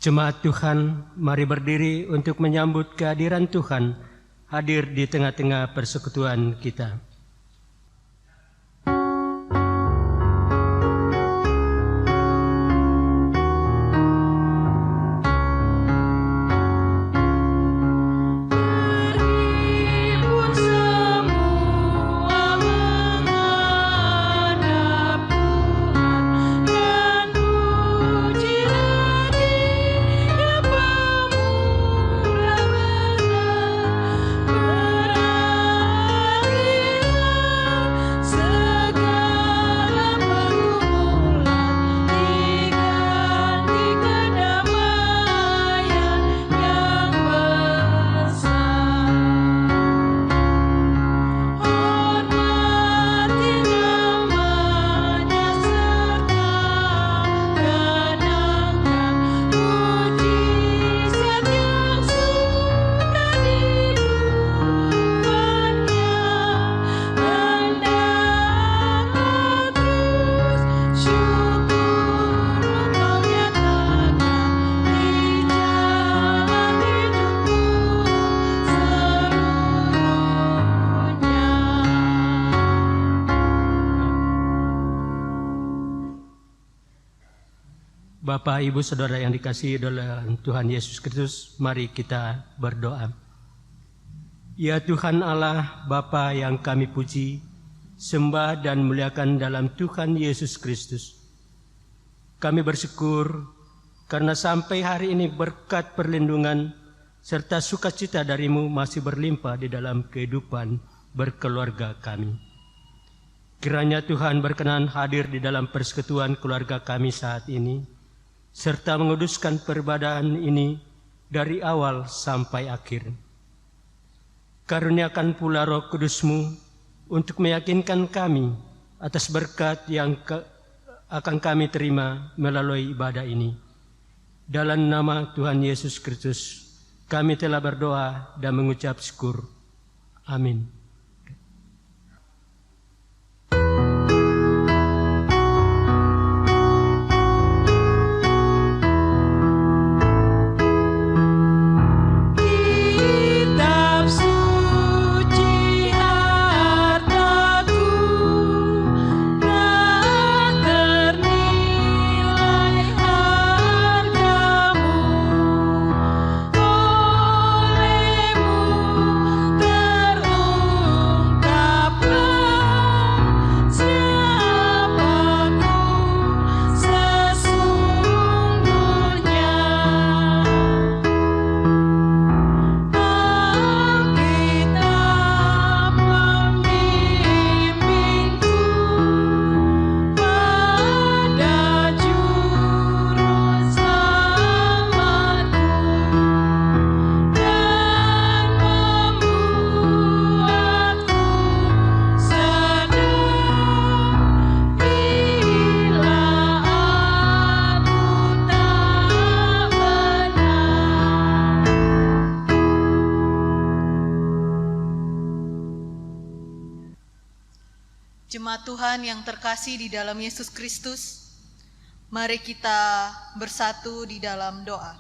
Jemaat Tuhan, mari berdiri untuk menyambut kehadiran Tuhan hadir di tengah-tengah persekutuan kita. Bapak, Ibu, Saudara yang dikasihi oleh Tuhan Yesus Kristus, mari kita berdoa. Ya Tuhan Allah, Bapa yang kami puji, sembah dan muliakan dalam Tuhan Yesus Kristus. Kami bersyukur karena sampai hari ini berkat perlindungan serta sukacita dari-Mu masih berlimpah di dalam kehidupan berkeluarga kami. Kiranya Tuhan berkenan hadir di dalam persekutuan keluarga kami saat ini, serta menguduskan peribadahan ini dari awal sampai akhir. Karuniakan pula Roh Kudus-Mu untuk meyakinkan kami atas berkat yang akan kami terima melalui ibadah ini. Dalam nama Tuhan Yesus Kristus, kami telah berdoa dan mengucap syukur. Amin. Jemaat Tuhan yang terkasih di dalam Yesus Kristus, mari kita bersatu di dalam doa.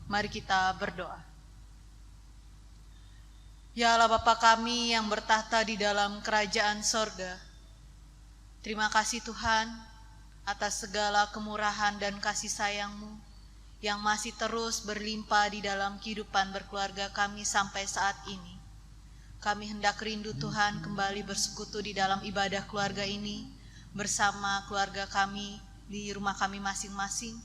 Mari kita berdoa. Ya Allah Bapa kami yang bertahta di dalam kerajaan sorga, terima kasih Tuhan atas segala kemurahan dan kasih sayang-Mu yang masih terus berlimpah di dalam kehidupan berkeluarga kami sampai saat ini. Kami hendak rindu Tuhan kembali bersekutu di dalam ibadah keluarga ini bersama keluarga kami di rumah kami masing-masing.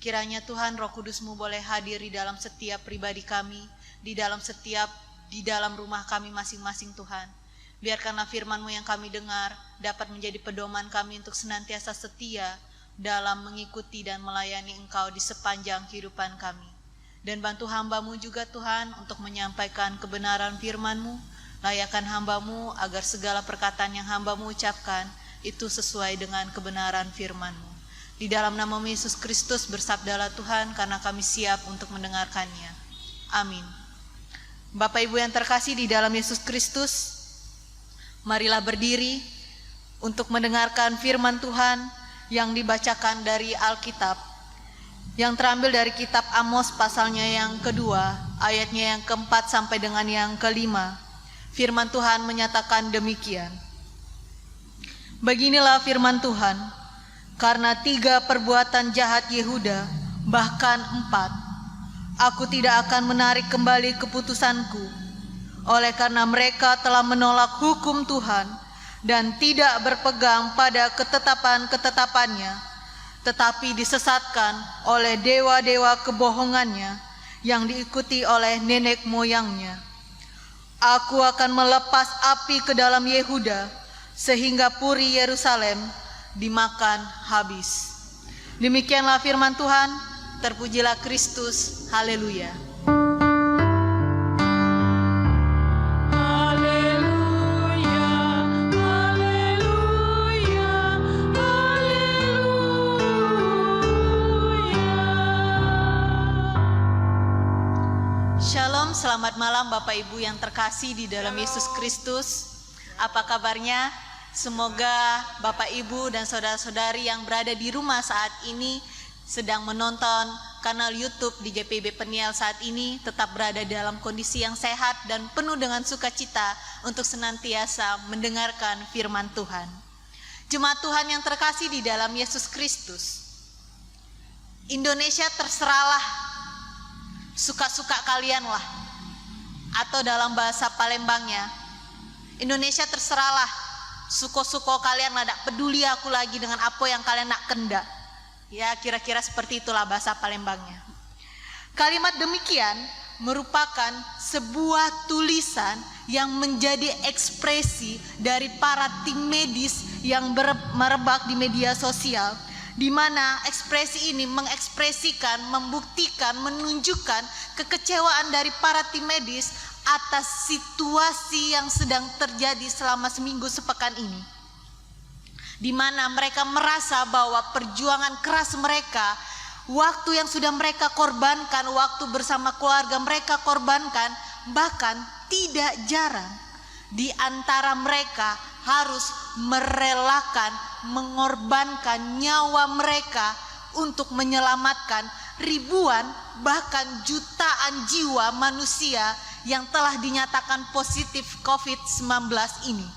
Kiranya Tuhan Roh Kudus-Mu boleh hadir di dalam setiap pribadi kami, di dalam rumah kami masing-masing Tuhan. Biarkanlah firman-Mu yang kami dengar dapat menjadi pedoman kami untuk senantiasa setia dalam mengikuti dan melayani Engkau di sepanjang kehidupan kami. Dan bantu hamba-Mu juga Tuhan untuk menyampaikan kebenaran firman-Mu. Layakan hamba-Mu agar segala perkataan yang hamba-Mu ucapkan itu sesuai dengan kebenaran firman-Mu. Di dalam nama Yesus Kristus bersabdalah Tuhan, karena kami siap untuk mendengarkannya. Amin. Bapak Ibu yang terkasih di dalam Yesus Kristus, marilah berdiri untuk mendengarkan firman Tuhan yang dibacakan dari Alkitab. yang terambil dari kitab Amos pasalnya yang kedua, ayatnya yang keempat sampai dengan yang kelima. Firman Tuhan menyatakan demikian. Beginilah firman Tuhan, karena 3 perbuatan jahat Yehuda, bahkan 4, aku tidak akan menarik kembali keputusanku, oleh karena mereka telah menolak hukum Tuhan dan tidak berpegang pada ketetapan-ketetapannya, tetapi disesatkan oleh dewa-dewa kebohongannya yang diikuti oleh nenek moyangnya. Aku akan melepas api ke dalam Yehuda, sehingga puri Yerusalem dimakan habis. Demikianlah firman Tuhan, terpujilah Kristus, haleluya. Shalom, selamat malam Bapak Ibu yang terkasih di dalam Yesus Kristus. Apa kabarnya? Semoga Bapak Ibu dan saudara-saudari yang berada di rumah saat ini sedang menonton kanal YouTube di JPB Peniel saat ini tetap berada dalam kondisi yang sehat dan penuh dengan sukacita untuk senantiasa mendengarkan firman Tuhan. Jemaat Tuhan yang terkasih di dalam Yesus Kristus, Indonesia terserahlah, suka-suka kalianlah, atau dalam bahasa Palembangnya, Indonesia terserahlah, suko-suko kalian lah, tak peduli aku lagi dengan apa yang kalian nak kendak. Ya, kira-kira seperti itulah bahasa Palembangnya. Kalimat demikian merupakan sebuah tulisan yang menjadi ekspresi dari para tim medis yang merebak di media sosial, di mana ekspresi ini mengekspresikan, membuktikan, menunjukkan kekecewaan dari para tim medis atas situasi yang sedang terjadi selama seminggu sepekan ini, di mana mereka merasa bahwa perjuangan keras mereka, waktu yang sudah mereka korbankan, waktu bersama keluarga mereka korbankan, bahkan tidak jarang di antara mereka harus merelakan, mengorbankan nyawa mereka untuk menyelamatkan ribuan bahkan jutaan jiwa manusia yang telah dinyatakan positif COVID-19 ini.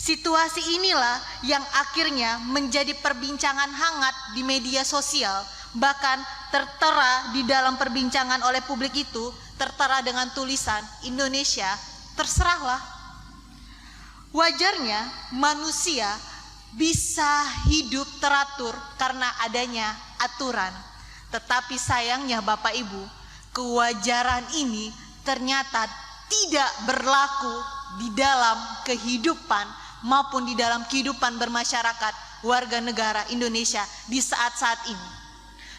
Situasi inilah yang akhirnya menjadi perbincangan hangat di media sosial, bahkan tertera di dalam perbincangan oleh publik itu, tertera dengan tulisan Indonesia terserahlah. Wajarnya manusia bisa hidup teratur karena adanya aturan. Tetapi sayangnya Bapak Ibu, kewajaran ini ternyata tidak berlaku di dalam kehidupan maupun di dalam kehidupan bermasyarakat warga negara Indonesia di saat-saat ini.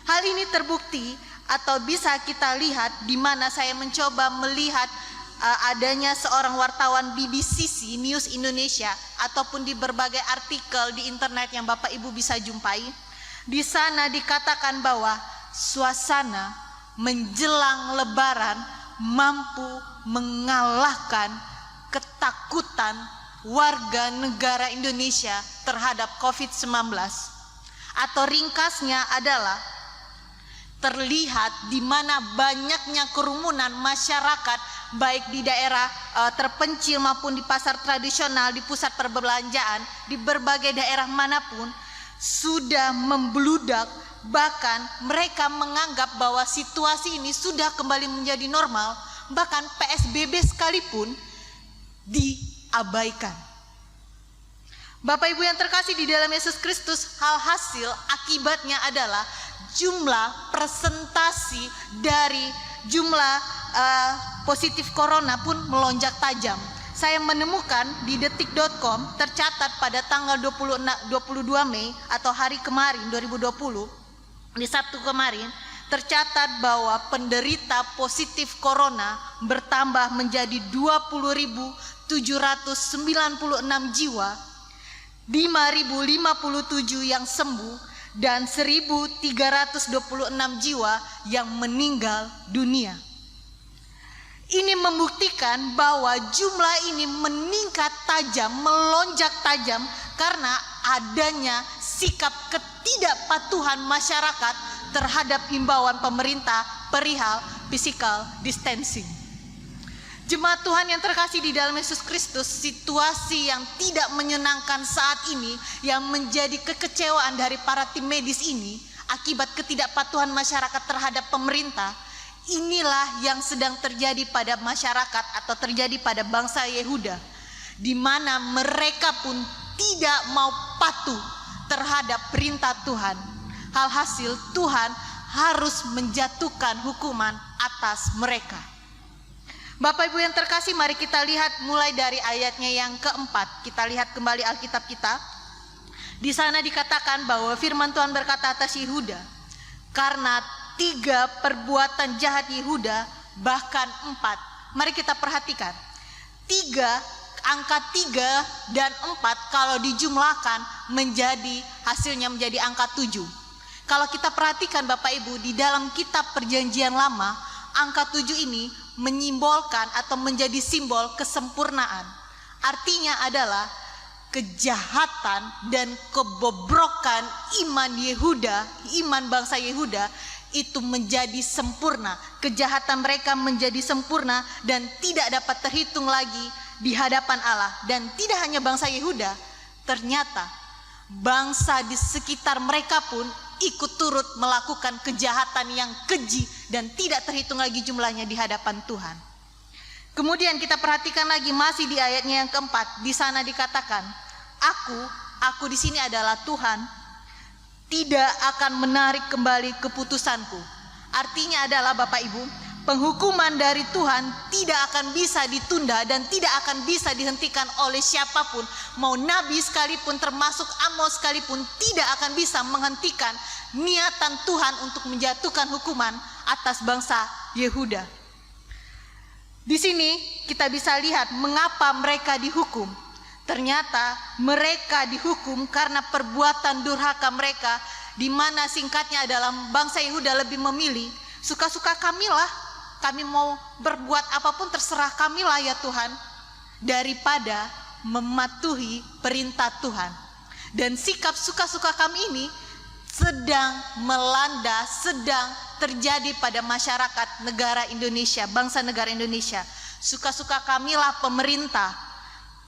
Hal ini terbukti atau bisa kita lihat di mana saya mencoba melihat adanya seorang wartawan BBC News Indonesia ataupun di berbagai artikel di internet yang Bapak Ibu bisa jumpai. Di sana dikatakan bahwa suasana menjelang Lebaran mampu mengalahkan ketakutan warga negara Indonesia terhadap COVID-19. Atau ringkasnya adalah terlihat di mana banyaknya kerumunan masyarakat baik di daerah terpencil maupun di pasar tradisional, di pusat perbelanjaan, di berbagai daerah manapun sudah membludak. Bahkan mereka menganggap bahwa situasi ini sudah kembali menjadi normal, bahkan PSBB sekalipun diabaikan. Bapak Ibu yang terkasih di dalam Yesus Kristus, hasil akibatnya adalah jumlah persentasi dari jumlah positif corona pun melonjak tajam. Saya menemukan di detik.com tercatat pada tanggal 22 Mei atau hari kemarin 2020, di Sabtu kemarin, tercatat bahwa penderita positif corona bertambah menjadi 20.796 jiwa, 5.057 yang sembuh, dan 1.326 jiwa yang meninggal dunia. Ini membuktikan bahwa jumlah ini meningkat tajam, melonjak tajam karena adanya sikap ketidakpatuhan masyarakat terhadap himbauan pemerintah perihal physical distancing. Jemaat Tuhan yang terkasih di dalam Yesus Kristus, situasi yang tidak menyenangkan saat ini yang menjadi kekecewaan dari para tim medis ini akibat ketidakpatuhan masyarakat terhadap pemerintah, inilah yang sedang terjadi pada masyarakat atau terjadi pada bangsa Yehuda, di mana mereka pun tidak mau patuh terhadap perintah Tuhan. Alhasil Tuhan harus menjatuhkan hukuman atas mereka. Bapak Ibu yang terkasih, mari kita lihat mulai dari ayatnya yang keempat. Kita lihat kembali Alkitab kita. Di sana dikatakan bahwa firman Tuhan berkata atas Yehuda, karena 3 perbuatan jahat Yehuda, bahkan 4. Mari kita perhatikan. Angka 3 dan 4 kalau dijumlahkan hasilnya menjadi angka 7. Kalau kita perhatikan Bapak Ibu, di dalam kitab Perjanjian Lama, angka 7 ini menyimbolkan atau menjadi simbol kesempurnaan. Artinya adalah kejahatan dan kebobrokan iman Yehuda, iman bangsa Yehuda itu menjadi sempurna. Kejahatan mereka menjadi sempurna dan tidak dapat terhitung lagi di hadapan Allah. Dan tidak hanya bangsa Yehuda, ternyata bangsa di sekitar mereka pun ikut turut melakukan kejahatan yang keji dan tidak terhitung lagi jumlahnya di hadapan Tuhan. Kemudian kita perhatikan lagi masih di ayatnya yang keempat. Di sana dikatakan, aku di sini adalah Tuhan, tidak akan menarik kembali keputusanku. Artinya adalah Bapak Ibu, penghukuman dari Tuhan tidak akan bisa ditunda dan tidak akan bisa dihentikan oleh siapapun. Mau nabi sekalipun, termasuk Amos sekalipun, tidak akan bisa menghentikan niatan Tuhan untuk menjatuhkan hukuman atas bangsa Yehuda. Di sini kita bisa lihat mengapa mereka dihukum. Ternyata mereka dihukum karena perbuatan durhaka mereka, di mana singkatnya adalah bangsa Yehuda lebih memilih, suka-suka kamilah, kami mau berbuat apapun terserah kamilah ya Tuhan, daripada mematuhi perintah Tuhan. Dan sikap suka-suka kami ini sedang melanda, sedang terjadi pada masyarakat negara Indonesia, bangsa negara Indonesia. Suka-suka kamilah pemerintah,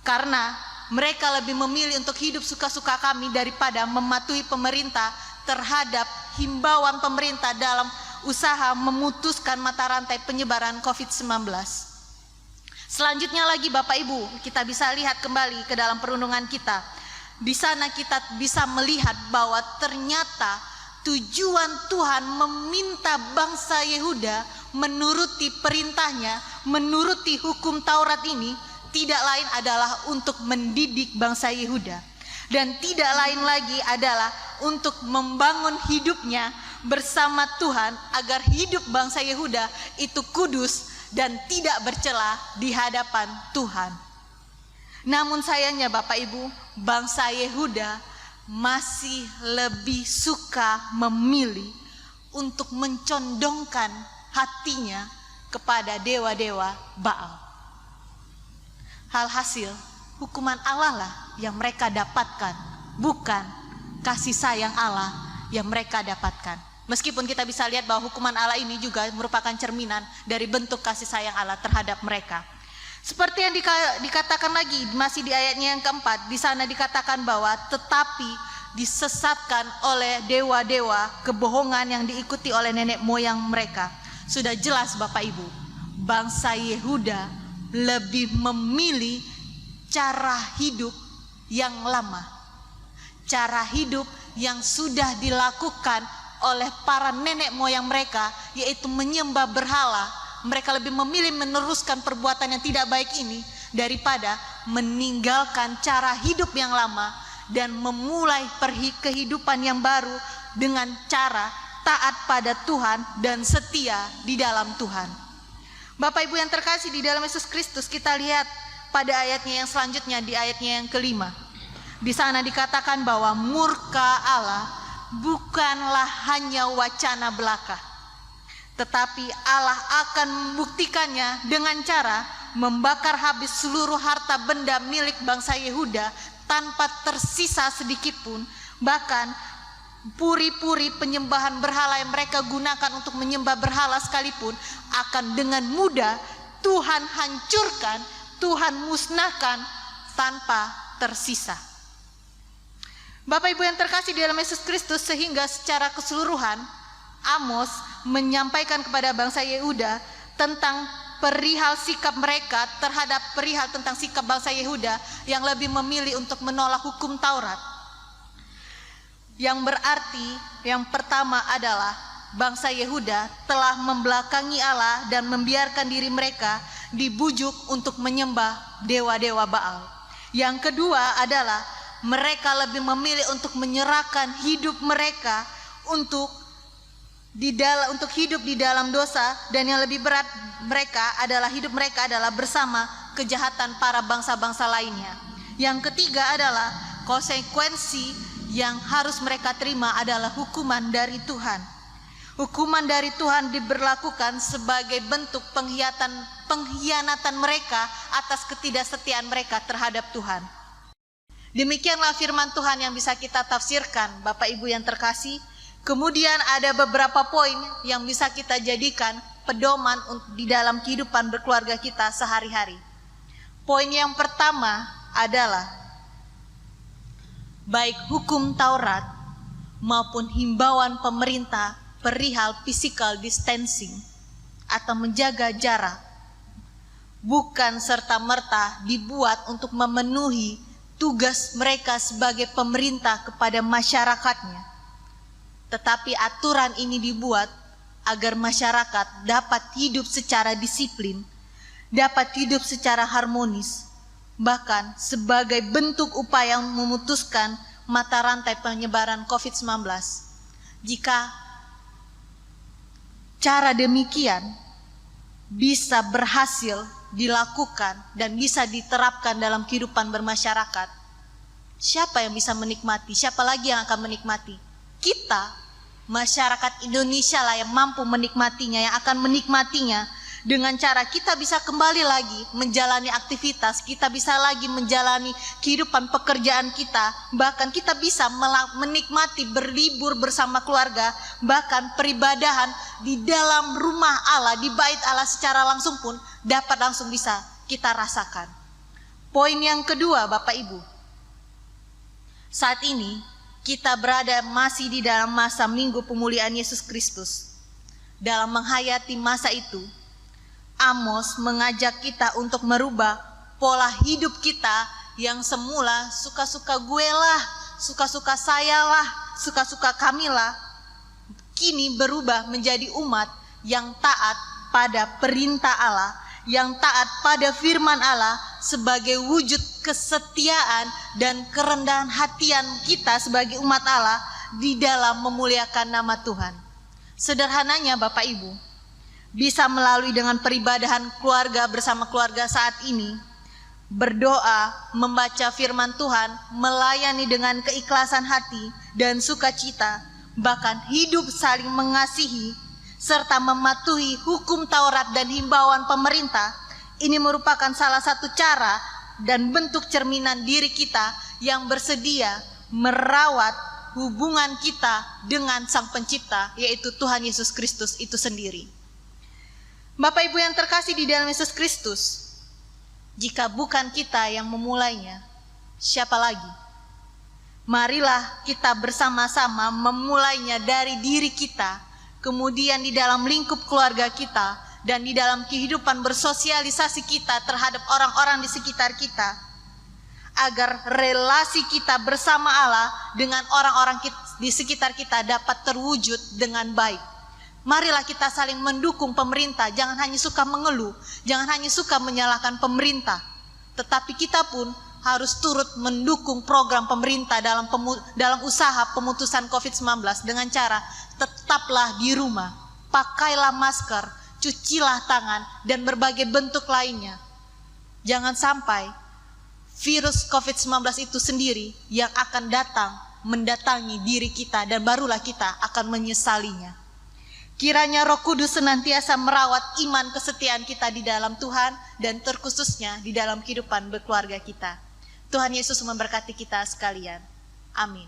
karena mereka lebih memilih untuk hidup suka-suka kami daripada mematuhi pemerintah terhadap himbauan pemerintah dalam usaha memutuskan mata rantai penyebaran COVID-19. Selanjutnya lagi Bapak Ibu, kita bisa lihat kembali ke dalam perundungan kita. Di sana kita bisa melihat bahwa ternyata tujuan Tuhan meminta bangsa Yehuda menuruti perintahnya, menuruti hukum Taurat ini, tidak lain adalah untuk mendidik bangsa Yehuda. Dan tidak lain lagi adalah untuk membangun hidupnya bersama Tuhan agar hidup bangsa Yehuda itu kudus dan tidak bercela di hadapan Tuhan. Namun sayangnya Bapak Ibu, bangsa Yehuda masih lebih suka memilih untuk mencondongkan hatinya kepada dewa-dewa Baal. Alhasil hukuman Allah lah yang mereka dapatkan, bukan kasih sayang Allah yang mereka dapatkan. Meskipun kita bisa lihat bahwa hukuman Allah ini juga merupakan cerminan dari bentuk kasih sayang Allah terhadap mereka. Seperti yang dikatakan lagi masih di ayatnya yang keempat, di sana dikatakan bahwa tetapi disesatkan oleh dewa-dewa kebohongan yang diikuti oleh nenek moyang mereka. Sudah jelas Bapak Ibu, bangsa Yehuda lebih memilih cara hidup yang lama, cara hidup yang sudah dilakukan oleh para nenek moyang mereka, yaitu menyembah berhala. Mereka lebih memilih meneruskan perbuatan yang tidak baik ini daripada meninggalkan cara hidup yang lama dan memulai kehidupan yang baru dengan cara taat pada Tuhan dan setia di dalam Tuhan. Bapak Ibu yang terkasih di dalam Yesus Kristus, kita lihat pada ayatnya yang selanjutnya, di ayatnya yang kelima. Di sana dikatakan bahwa murka Allah bukanlah hanya wacana belaka, tetapi Allah akan membuktikannya dengan cara membakar habis seluruh harta benda milik bangsa Yehuda tanpa tersisa sedikit pun. Bahkan puri-puri penyembahan berhala yang mereka gunakan untuk menyembah berhala sekalipun akan dengan mudah Tuhan hancurkan, Tuhan musnahkan tanpa tersisa. Bapak Ibu yang terkasih di dalam Yesus Kristus, sehingga secara keseluruhan Amos menyampaikan kepada bangsa Yehuda tentang perihal sikap mereka terhadap perihal tentang sikap bangsa Yehuda yang lebih memilih untuk menolak hukum Taurat. Yang berarti yang pertama adalah bangsa Yehuda telah membelakangi Allah dan membiarkan diri mereka dibujuk untuk menyembah dewa-dewa Baal. Yang kedua adalah mereka lebih memilih untuk menyerahkan hidup mereka untuk hidup di dalam dosa, dan yang lebih berat hidup mereka adalah bersama kejahatan para bangsa-bangsa lainnya. Yang ketiga adalah konsekuensi yang harus mereka terima adalah hukuman dari Tuhan. Hukuman dari Tuhan diberlakukan sebagai bentuk pengkhianatan mereka atas ketidaksetiaan mereka terhadap Tuhan. Demikianlah firman Tuhan yang bisa kita tafsirkan, Bapak Ibu yang terkasih. Kemudian ada beberapa poin yang bisa kita jadikan pedoman di dalam kehidupan berkeluarga kita sehari-hari. Poin yang pertama adalah baik hukum Taurat maupun himbauan pemerintah perihal physical distancing atau menjaga jarak bukan serta-merta dibuat untuk memenuhi tugas mereka sebagai pemerintah kepada masyarakatnya. Tetapi aturan ini dibuat agar masyarakat dapat hidup secara disiplin, dapat hidup secara harmonis, bahkan sebagai bentuk upaya memutuskan mata rantai penyebaran COVID-19. Jika cara demikian bisa berhasil dilakukan dan bisa diterapkan dalam kehidupan bermasyarakat, siapa yang bisa menikmati? Siapa lagi yang akan menikmati? Kita, masyarakat Indonesia lah yang mampu menikmatinya, yang akan menikmatinya dengan cara kita bisa kembali lagi menjalani aktivitas, kita bisa lagi menjalani kehidupan pekerjaan kita, bahkan kita bisa menikmati berlibur bersama keluarga, bahkan peribadahan di dalam rumah Allah, di bait Allah secara langsung pun dapat langsung bisa kita rasakan. Poin yang kedua, Bapak Ibu, saat ini kita berada masih di dalam masa Minggu Pemulihan Yesus Kristus. Dalam menghayati masa itu, Amos mengajak kita untuk merubah pola hidup kita yang semula suka-suka gue lah, suka-suka saya lah, suka-suka kami lah, kini berubah menjadi umat yang taat pada perintah Allah, yang taat pada firman Allah sebagai wujud kesetiaan dan kerendahan hatian kita sebagai umat Allah di dalam memuliakan nama Tuhan. Sederhananya Bapak Ibu, bisa melalui dengan peribadahan keluarga bersama keluarga saat ini, berdoa, membaca firman Tuhan, melayani dengan keikhlasan hati dan sukacita, bahkan hidup saling mengasihi, serta mematuhi hukum Taurat dan himbauan pemerintah. Ini merupakan salah satu cara dan bentuk cerminan diri kita yang bersedia merawat hubungan kita dengan Sang Pencipta, yaitu Tuhan Yesus Kristus itu sendiri. Bapak Ibu yang terkasih di dalam Yesus Kristus, jika bukan kita yang memulainya, siapa lagi? Marilah kita bersama-sama memulainya dari diri kita, kemudian di dalam lingkup keluarga kita, dan di dalam kehidupan bersosialisasi kita terhadap orang-orang di sekitar kita, agar relasi kita bersama Allah dengan orang-orang di sekitar kita dapat terwujud dengan baik. Marilah kita saling mendukung pemerintah, jangan hanya suka mengeluh, jangan hanya suka menyalahkan pemerintah, tetapi kita pun harus turut mendukung program pemerintah dalam usaha pemutusan COVID-19 dengan cara tetaplah di rumah, pakailah masker, cucilah tangan, dan berbagai bentuk lainnya. Jangan sampai virus COVID-19 itu sendiri yang akan datang mendatangi diri kita dan barulah kita akan menyesalinya. Kiranya Roh Kudus senantiasa merawat iman kesetiaan kita di dalam Tuhan dan terkhususnya di dalam kehidupan berkeluarga kita. Tuhan Yesus memberkati kita sekalian. Amin.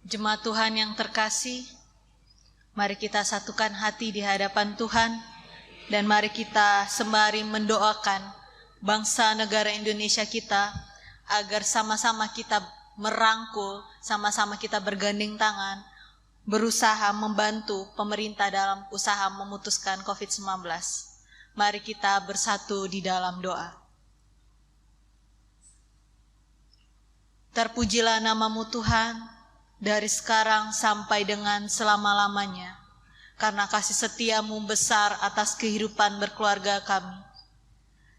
Jemaat Tuhan yang terkasih, mari kita satukan hati di hadapan Tuhan dan mari kita sembari mendoakan bangsa negara Indonesia kita agar sama-sama kita merangkul, sama-sama kita bergandeng tangan, berusaha membantu pemerintah dalam usaha memutuskan COVID-19. Mari kita bersatu di dalam doa. Terpujilah nama-Mu Tuhan, dari sekarang sampai dengan selama-lamanya, karena kasih setia-Mu besar atas kehidupan berkeluarga kami.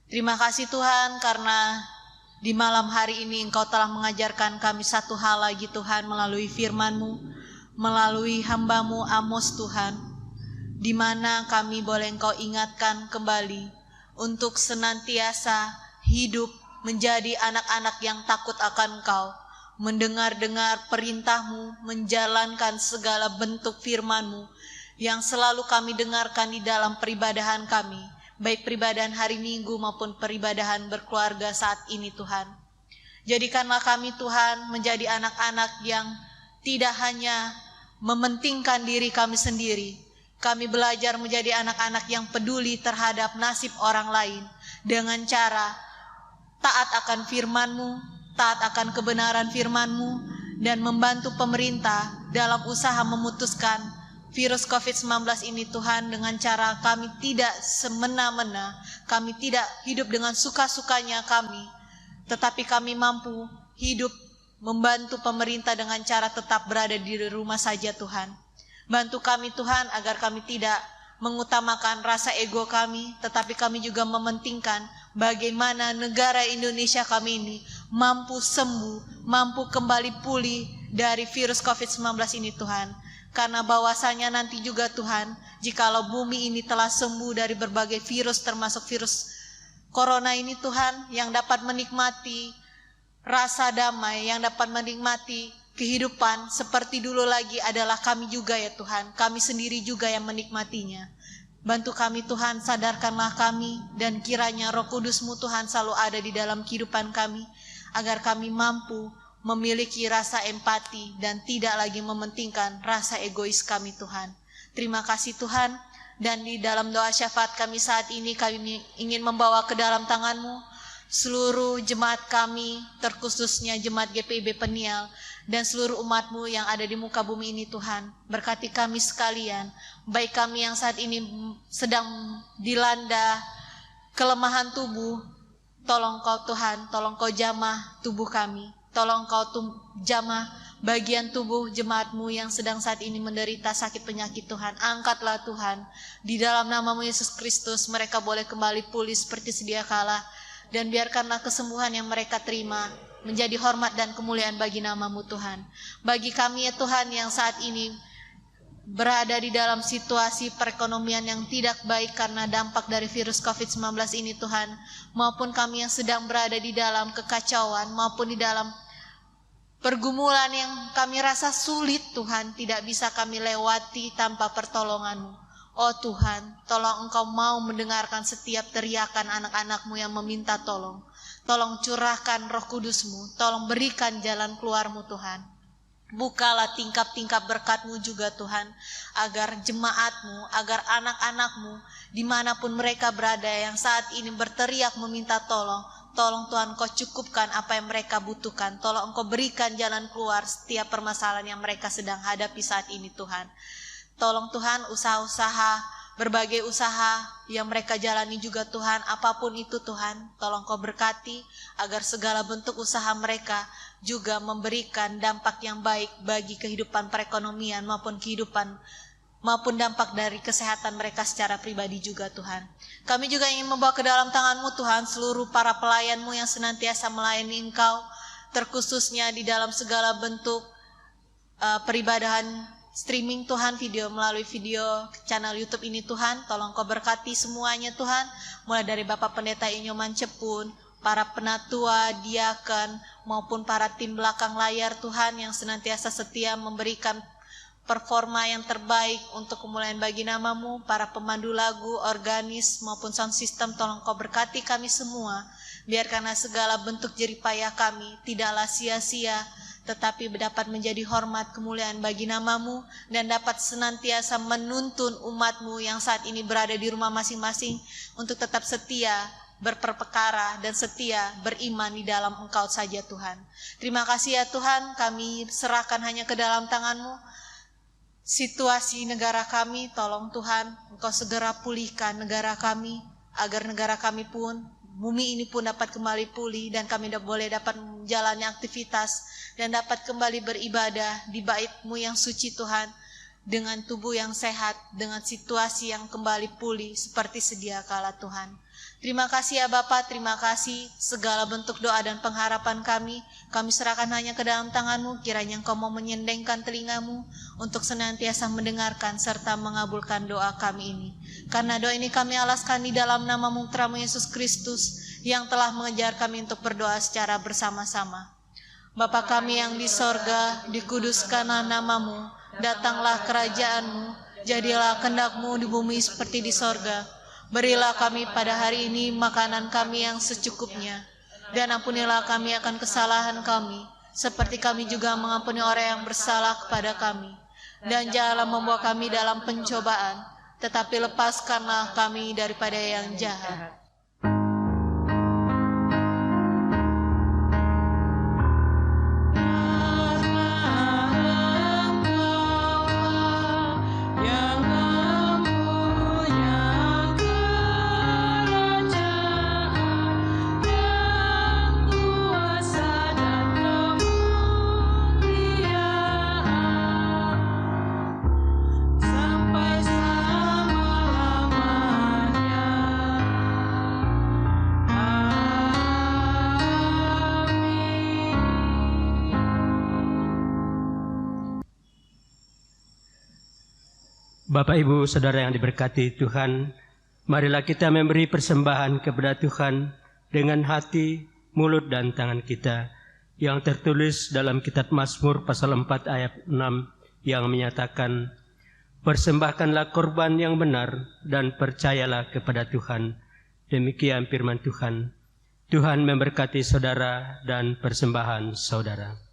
Terima kasih Tuhan, karena di malam hari ini Engkau telah mengajarkan kami satu hal lagi Tuhan, melalui firman-Mu, melalui hamba-Mu Amos Tuhan, di mana kami boleh Engkau ingatkan kembali untuk senantiasa hidup menjadi anak-anak yang takut akan Engkau, mendengar-dengar perintah-Mu, menjalankan segala bentuk firman-Mu yang selalu kami dengarkan di dalam peribadahan kami, baik peribadahan hari Minggu maupun peribadahan berkeluarga saat ini Tuhan. Jadikanlah kami Tuhan menjadi anak-anak yang tidak hanya mementingkan diri kami sendiri. Kami belajar menjadi anak-anak yang peduli terhadap nasib orang lain dengan cara taat akan firman-Mu, taat akan kebenaran firman-Mu, dan membantu pemerintah dalam usaha memutuskan virus COVID-19 ini Tuhan, dengan cara kami tidak semena-mena, kami tidak hidup dengan suka-sukanya kami, tetapi kami mampu hidup membantu pemerintah dengan cara tetap berada di rumah saja Tuhan. Bantu kami Tuhan agar kami tidak mengutamakan rasa ego kami, tetapi kami juga mementingkan bagaimana negara Indonesia kami ini mampu sembuh, mampu kembali pulih dari virus COVID-19 ini Tuhan. Karena bahwasanya nanti juga Tuhan, jikalau bumi ini telah sembuh dari berbagai virus termasuk virus corona ini Tuhan, yang dapat menikmati rasa damai, yang dapat menikmati kehidupan seperti dulu lagi adalah kami juga ya Tuhan. Kami sendiri juga yang menikmatinya. Bantu kami Tuhan, sadarkanlah kami, dan kiranya Roh Kudus-Mu Tuhan selalu ada di dalam kehidupan kami, agar kami mampu memiliki rasa empati dan tidak lagi mementingkan rasa egois kami Tuhan. Terima kasih Tuhan, dan di dalam doa syafaat kami saat ini kami ingin membawa ke dalam tangan-Mu seluruh jemaat kami, terkhususnya jemaat GPIB Peniel, dan seluruh umat-Mu yang ada di muka bumi ini Tuhan. Berkati kami sekalian, baik kami yang saat ini sedang dilanda kelemahan tubuh, tolong Kau Tuhan, tolong Kau jamah tubuh kami, tolong Kau jamah bagian tubuh jemaat-Mu yang sedang saat ini menderita sakit penyakit Tuhan. Angkatlah Tuhan, di dalam nama-Mu Yesus Kristus mereka boleh kembali pulih seperti sedia kala, dan biarkanlah kesembuhan yang mereka terima menjadi hormat dan kemuliaan bagi nama-Mu Tuhan. Bagi kami ya Tuhan yang saat ini berada di dalam situasi perekonomian yang tidak baik karena dampak dari virus COVID-19 ini Tuhan, maupun kami yang sedang berada di dalam kekacauan maupun di dalam pergumulan yang kami rasa sulit Tuhan, tidak bisa kami lewati tanpa pertolongan-Mu. Oh Tuhan, tolong Engkau mau mendengarkan setiap teriakan anak-anak-Mu yang meminta tolong. Tolong curahkan Roh Kudus-Mu, tolong berikan jalan keluar-Mu Tuhan. Bukalah tingkap-tingkap berkat-Mu juga Tuhan, agar jemaat-Mu, agar anak-anak-Mu, dimanapun mereka berada yang saat ini berteriak meminta tolong, tolong Tuhan Kau cukupkan apa yang mereka butuhkan. Tolong Engkau berikan jalan keluar setiap permasalahan yang mereka sedang hadapi saat ini Tuhan. Tolong Tuhan usaha-usaha, berbagai usaha yang mereka jalani juga Tuhan, apapun itu Tuhan, tolong Kau berkati agar segala bentuk usaha mereka juga memberikan dampak yang baik bagi kehidupan perekonomian maupun dampak dari kesehatan mereka secara pribadi juga Tuhan. Kami juga ingin membawa ke dalam tangan-Mu Tuhan seluruh para pelayan-Mu yang senantiasa melayani Engkau, terkhususnya di dalam segala bentuk peribadahan streaming Tuhan, video melalui video channel YouTube ini Tuhan. Tolong Kau berkati semuanya Tuhan, mulai dari Bapak Pendeta Inyoman Cepun, para penatua, diaken, maupun para tim belakang layar Tuhan yang senantiasa setia memberikan performa yang terbaik untuk kemuliaan bagi nama-Mu, para pemandu lagu, organis maupun sound system. Tolong Kau berkati kami semua, biarkanlah segala bentuk jerih payah kami tidaklah sia-sia, tetapi dapat menjadi hormat kemuliaan bagi nama-Mu dan dapat senantiasa menuntun umat-Mu yang saat ini berada di rumah masing-masing untuk tetap setia berperkara dan setia beriman di dalam Engkau saja Tuhan. Terima kasih ya Tuhan, kami serahkan hanya ke dalam tangan-Mu situasi negara kami. Tolong Tuhan Engkau segera pulihkan negara kami, agar negara kami pun, bumi ini pun dapat kembali pulih dan kami boleh dapat menjalani aktivitas dan dapat kembali beribadah di bait-Mu yang suci Tuhan, dengan tubuh yang sehat, dengan situasi yang kembali pulih seperti sedia kala Tuhan. Terima kasih ya Bapa, terima kasih segala bentuk doa dan pengharapan kami serahkan hanya ke dalam tangan-Mu. Kiranya Engkau mau menyendengkan telinga-Mu untuk senantiasa mendengarkan serta mengabulkan doa kami ini. Karena doa ini kami alaskan di dalam nama-Mu putra-Mu Yesus Kristus yang telah mengejar kami untuk berdoa secara bersama-sama. Bapa kami yang di sorga, dikuduskanlah nama-Mu, datanglah kerajaan-Mu, jadilah kehendak-Mu di bumi seperti di sorga. Berilah kami pada hari ini makanan kami yang secukupnya, dan ampunilah kami akan kesalahan kami, seperti kami juga mengampuni orang yang bersalah kepada kami. Dan janganlah membawa kami dalam pencobaan, tetapi lepaskanlah kami daripada yang jahat. Bapak, Ibu, Saudara yang diberkati Tuhan, marilah kita memberi persembahan kepada Tuhan dengan hati, mulut, dan tangan kita, yang tertulis dalam kitab Mazmur pasal 4 ayat 6 yang menyatakan, persembahkanlah korban yang benar dan percayalah kepada Tuhan. Demikian firman Tuhan. Tuhan memberkati saudara dan persembahan saudara.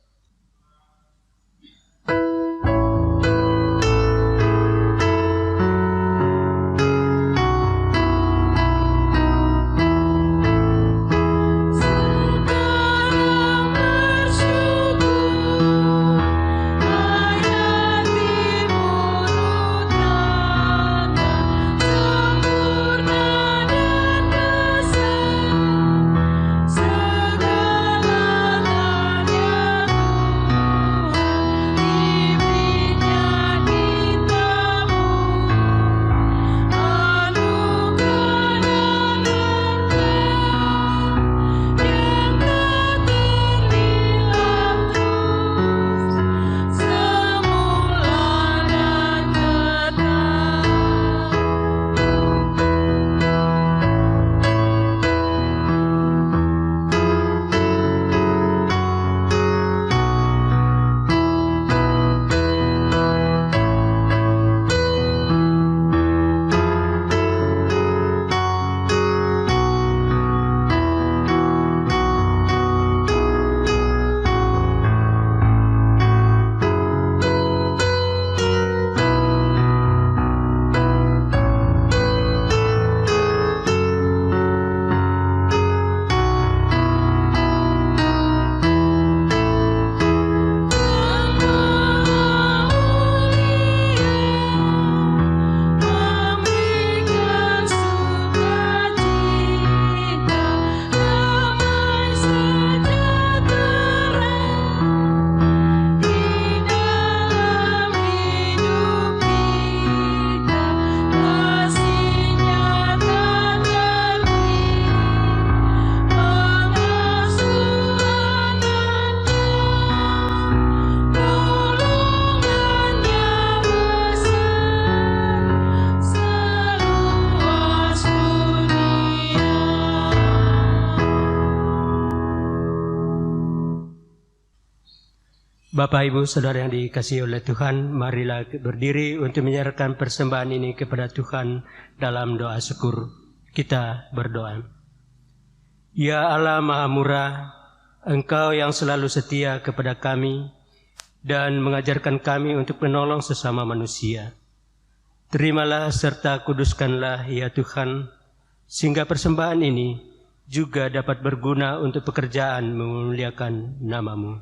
Bapak, Ibu, Saudara yang dikasihi oleh Tuhan, marilah berdiri untuk menyerahkan persembahan ini kepada Tuhan dalam doa syukur. Kita berdoa. Ya Allah Maha Murah, Engkau yang selalu setia kepada kami dan mengajarkan kami untuk menolong sesama manusia. Terimalah serta kuduskanlah ya Tuhan, sehingga persembahan ini juga dapat berguna untuk pekerjaan memuliakan nama-Mu.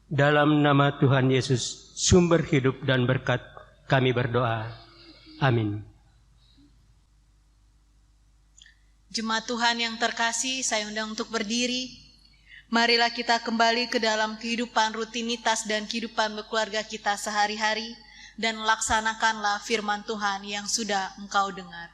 Dalam nama Tuhan Yesus, sumber hidup dan berkat, kami berdoa. Amin. Jemaat Tuhan yang terkasih, saya undang untuk berdiri. Marilah kita kembali ke dalam kehidupan rutinitas dan kehidupan berkeluarga kita sehari-hari dan laksanakanlah firman Tuhan yang sudah engkau dengar.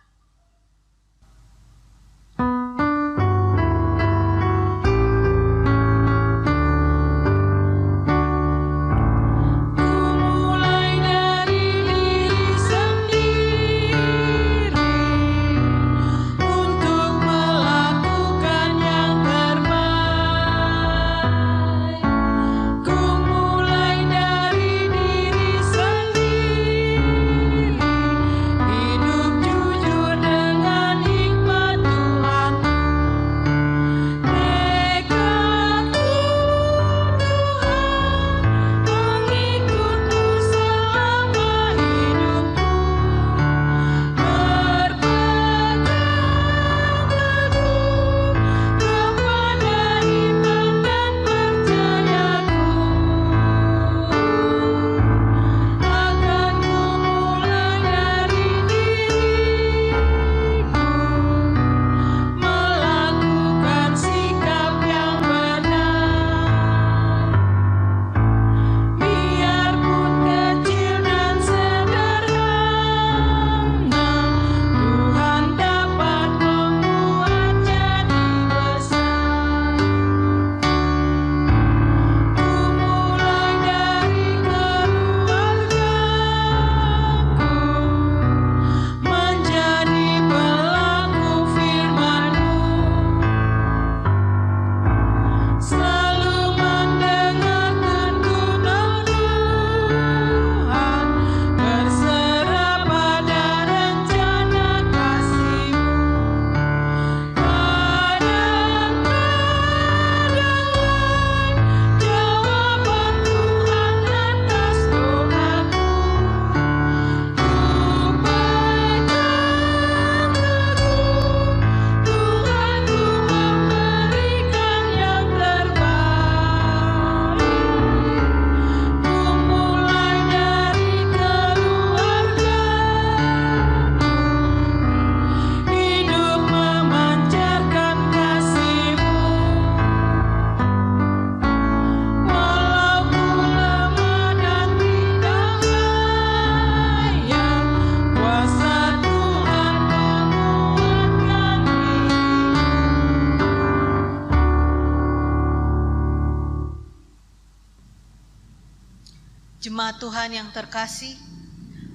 Jemaat Tuhan yang terkasih,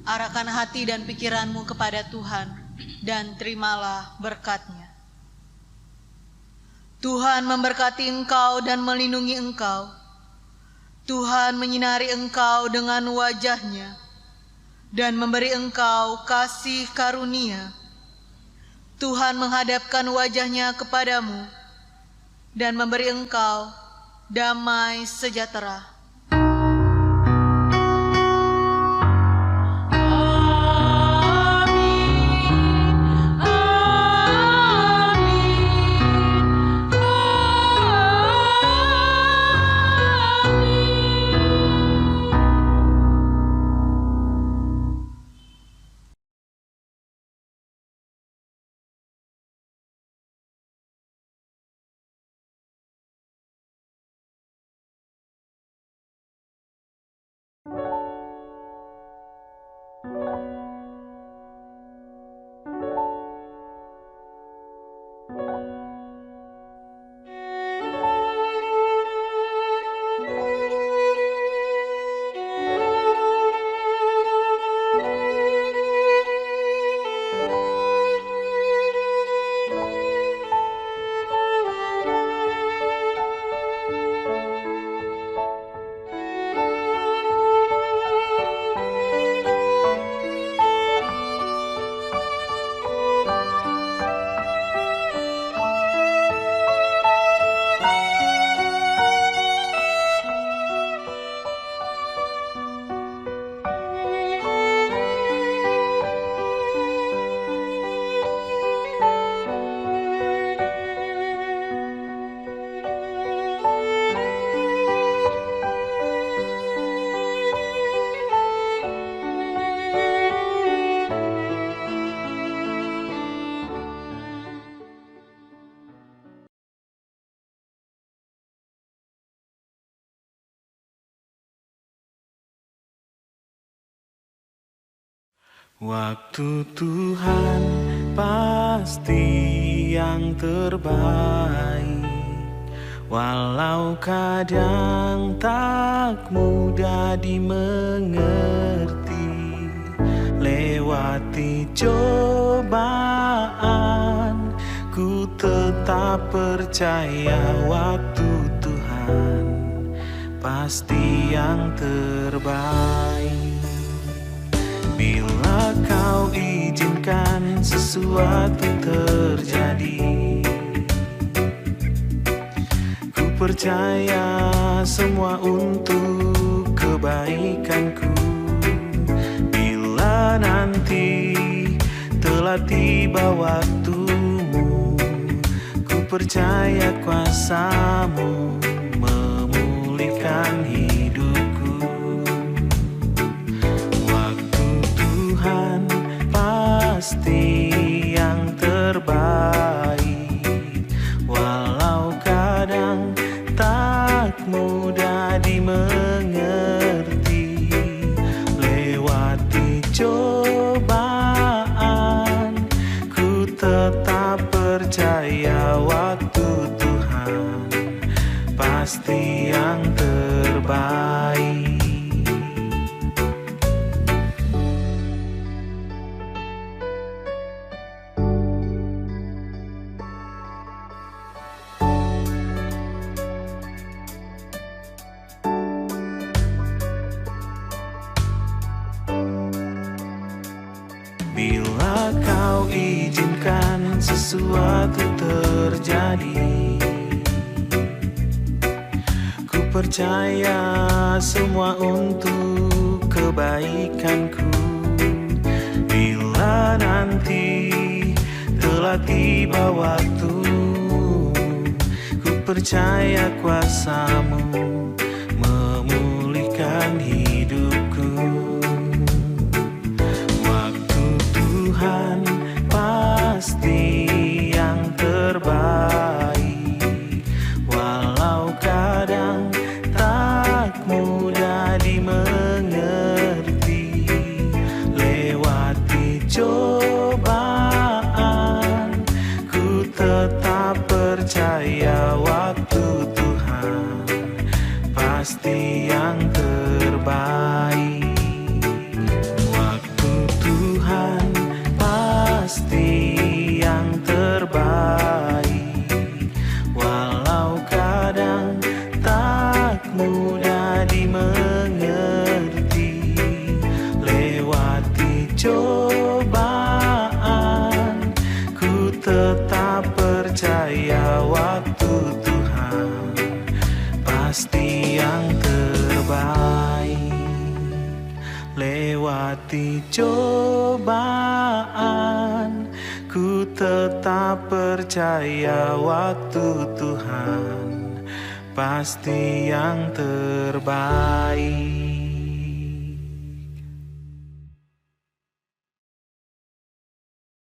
arahkan hati dan pikiranmu kepada Tuhan dan terimalah berkat-Nya. Tuhan memberkati engkau dan melindungi engkau. Tuhan menyinari engkau dengan wajah-Nya dan memberi engkau kasih karunia. Tuhan menghadapkan wajah-Nya kepadamu dan memberi engkau damai sejahtera. Waktu Tuhan pasti yang terbaik, walau kadang tak mudah dimengerti. Lewati cobaan, ku tetap percaya waktu Tuhan pasti yang terbaik. Bila kau izinkan sesuatu terjadi, ku percaya semua untuk kebaikanku. Bila nanti telah tiba waktumu, ku percaya kuasa-Mu memulihkan hidupku. Waktu Tuhan pasti yang terbaik, walau kadang tak mudah dimengerti. Lewati cobaan, ku tetap percaya waktu Tuhan pasti yang terbaik. Bila kau izinkan sesuatu terjadi, ku percaya semua untuk kebaikanku. Bila nanti telah tiba waktu, ku percaya kuasa-Mu memulihkan hidupku. Tuhan pasti yang terbaik, walau kadang tak mudah dimengerti. Lewati cobaan, ku tetap percaya waktu Tuhan pasti yang terbaik. Pasti yang terbaik, walau kadang tak mudah dimengerti. Lewati cobaan, ku tetap percaya waktu Tuhan pasti yang terbaik. Lewati cobaan, ku tetap percaya waktu Tuhan pasti yang terbaik.